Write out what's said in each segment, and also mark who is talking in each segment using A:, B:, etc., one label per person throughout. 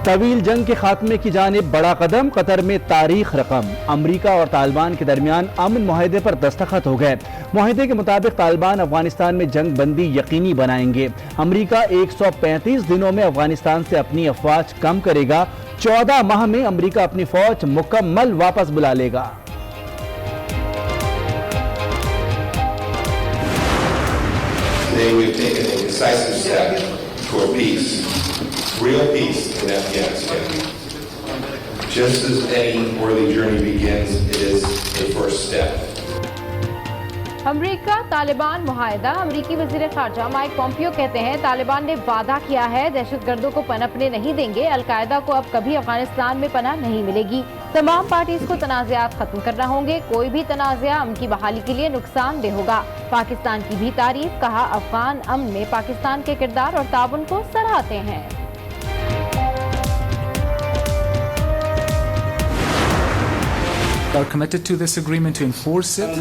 A: طویل جنگ کے خاتمے کی جانب بڑا قدم، قطر میں تاریخ رقم۔ امریکہ اور طالبان کے درمیان امن معاہدے پر دستخط ہو گئے۔ معاہدے کے مطابق طالبان افغانستان میں جنگ بندی یقینی بنائیں گے۔ امریکہ 135 دنوں میں افغانستان سے اپنی افواج کم کرے گا۔ 14 ماہ میں امریکہ اپنی فوج مکمل واپس بلا لے گا۔
B: Today we've taken a decisive step toward peace, real peace in Afghanistan. Just as any worthy journey begins, it is a first step.
C: امریکہ طالبان معاہدہ۔ امریکی وزیر خارجہ مائک پومپیو کہتے ہیں طالبان نے وعدہ کیا ہے دہشت گردوں کو پنپنے نہیں دیں گے، القاعدہ کو اب کبھی افغانستان میں پناہ نہیں ملے گی، تمام پارٹیز کو تنازعات ختم کرنا ہوں گے، کوئی بھی تنازعہ امن کی بحالی کے لیے نقصان دہ ہوگا۔ پاکستان کی بھی تعریف، کہا افغان امن میں پاکستان کے کردار اور تعاون کو سراہتے ہیں۔
D: Are committed to this agreement to enforce it.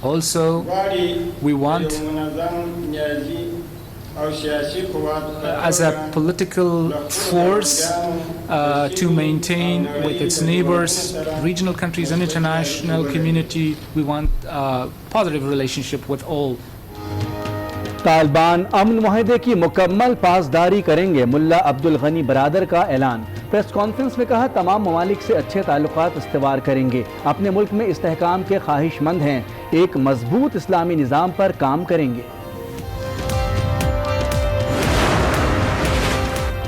D: Also, we want, as a political force, to maintain with its neighbors, regional countries and international community, we want a positive relationship with all.
A: Taliban امن معاہدے کی مکمل پاسداری کریں گے، ملا عبد الغنی برادر کا اعلان۔ پریس کانفرنس میں کہا تمام ممالک سے اچھے تعلقات استوار کریں گے، اپنے ملک میں استحکام کے خواہش مند ہیں، ایک مضبوط اسلامی نظام پر کام کریں گے۔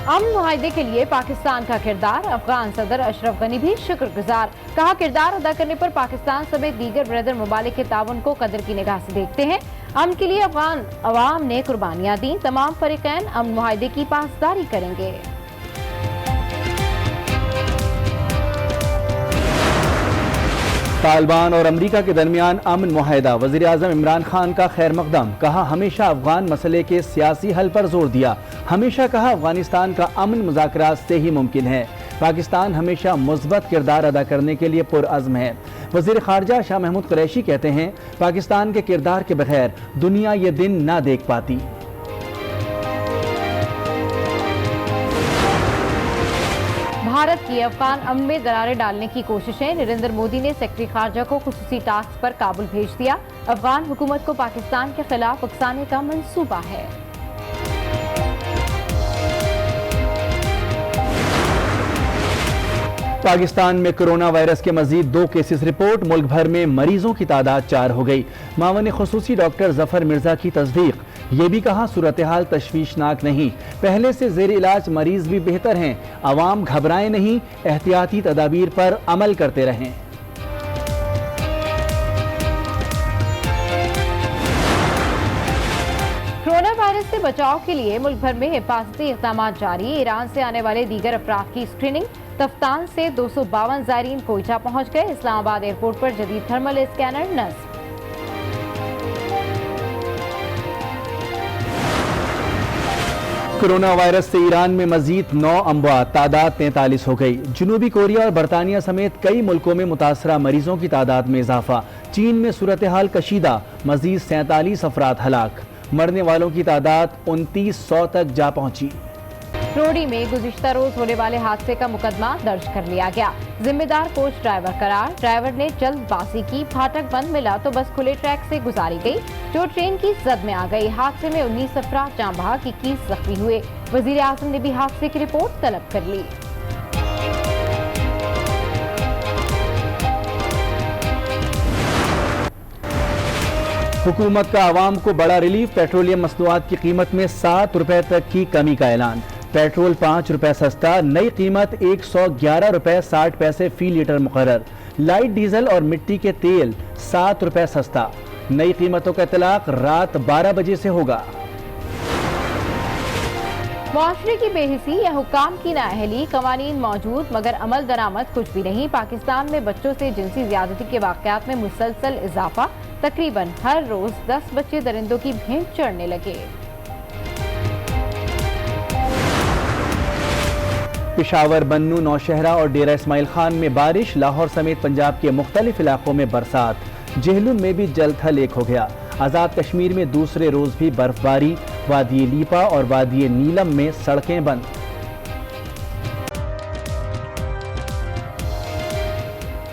C: امن معاہدے کے لیے پاکستان کا کردار، افغان صدر اشرف غنی بھی شکر گزار، کہا کردار ادا کرنے پر پاکستان سمیت دیگر بردر ممالک کے تعاون کو قدر کی نگاہ سے دیکھتے ہیں۔ امن کے لیے افغان عوام نے قربانیاں دیں، تمام فریقین امن معاہدے کی پاسداری کریں گے۔
A: طالبان اور امریکہ کے درمیان امن معاہدہ، وزیر اعظم عمران خان کا خیر مقدم، کہا ہمیشہ افغان مسئلے کے سیاسی حل پر زور دیا، ہمیشہ کہا افغانستان کا امن مذاکرات سے ہی ممکن ہے، پاکستان ہمیشہ مثبت کردار ادا کرنے کے لیے پرعزم ہے۔ وزیر خارجہ شاہ محمود قریشی کہتے ہیں پاکستان کے کردار کے بغیر دنیا یہ دن نہ دیکھ پاتی۔
C: بھارت کی افغان امن میں دراریں ڈالنے کی کوششیں، نریندر مودی نے سیکرٹری خارجہ کو خصوصی ٹاسک پر کابل بھیج دیا، افغان حکومت کو پاکستان کے خلاف اکسانے کا منصوبہ ہے۔
A: پاکستان میں کرونا وائرس کے مزید 2 کیسز رپورٹ، ملک بھر میں مریضوں کی تعداد 4 ہو گئی۔ معاون خصوصی ڈاکٹر ظفر مرزا کی تصدیق، یہ بھی کہا صورتحال تشویشناک نہیں، پہلے سے زیر علاج مریض بھی بہتر ہیں، عوام گھبرائیں نہیں، احتیاطی تدابیر پر عمل کرتے رہیں۔
C: کورونا وائرس سے بچاؤ کے لیے ملک بھر میں حفاظتی اقدامات جاری، ایران سے آنے والے دیگر افراد کی اسکریننگ، تفتان سے 252 زائرین کوئٹہ پہنچ گئے، اسلام آباد ایئرپورٹ پر جدید تھرمل اسکینر نصب۔
A: کرونا وائرس سے ایران میں مزید 9 اموات، تعداد 43 ہو گئی۔ جنوبی کوریا اور برطانیہ سمیت کئی ملکوں میں متاثرہ مریضوں کی تعداد میں اضافہ، چین میں صورتحال کشیدہ، مزید 47 افراد ہلاک، مرنے والوں کی تعداد 2900 تک جا پہنچی۔
C: روڑی میں گزشتہ روز ہونے والے حادثے کا مقدمہ درج کر لیا گیا، ذمہ دار کوچ ڈرائیور قرار، ڈرائیور نے جلد بازی کی، پھاٹک بند ملا تو بس کھلے ٹریک سے گزاری گئی جو ٹرین کی زد میں آ گئی، حادثے میں 19 افراد جاں بحق، 21 زخمی ہوئے، وزیر اعظم نے بھی حادثے کی رپورٹ طلب کر لی۔
A: حکومت کا عوام کو بڑا ریلیف، پیٹرولیم مصنوعات کی قیمت میں 7 روپے تک کی کمی کا اعلان، پیٹرول 5 روپے سستا، نئی قیمت 111 روپے 60 پیسے فی لیٹر مقرر، لائٹ ڈیزل اور مٹی کے تیل 7 روپے سستا، نئی قیمتوں کا اطلاق رات 12 بجے سے ہوگا۔
C: معاشرے کی بے حسی یا حکام کی نااہلی، قوانین موجود مگر عمل درآمد کچھ بھی نہیں، پاکستان میں بچوں سے جنسی زیادتی کے واقعات میں مسلسل اضافہ، تقریباً ہر روز 10 بچے درندوں کی بھینٹ چڑھنے لگے۔
A: پشاور، بنوں، نوشہرہ اور ڈیرہ اسماعیل خان میں بارش، لاہور سمیت پنجاب کے مختلف علاقوں میں برسات، جہلم میں بھی جل تھل ایک ہو گیا۔ آزاد کشمیر میں دوسرے روز بھی برف باری، وادی لیپا اور وادی نیلم میں سڑکیں بند۔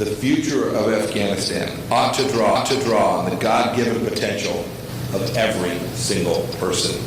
B: The future of Afghanistan ought to draw on the God-given potential of every single person.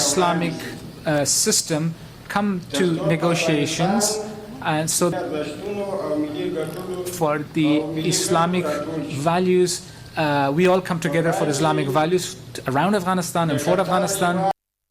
D: Islamic system come to negotiations and so for the Islamic values we all come together for Islamic values around Afghanistan and for Afghanistan.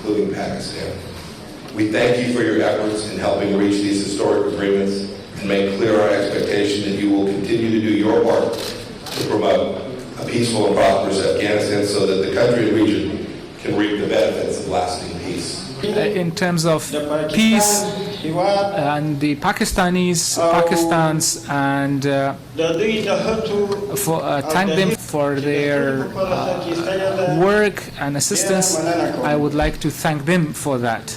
B: including Pakistan. We thank you for your efforts in helping reach these historic agreements and make clear our expectation that you will continue to do your part to promote a peaceful and prosperous Afghanistan so that the country and region can reap the benefits of lasting peace.
D: In terms of peace and the Pakistans and thank them for their work and assistance. I would like to thank them for that.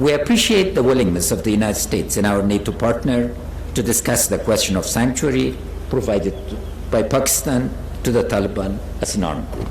E: We appreciate the willingness of the United States and our NATO partner to discuss the question of sanctuary provided by Pakistan to the Taliban as an armed group.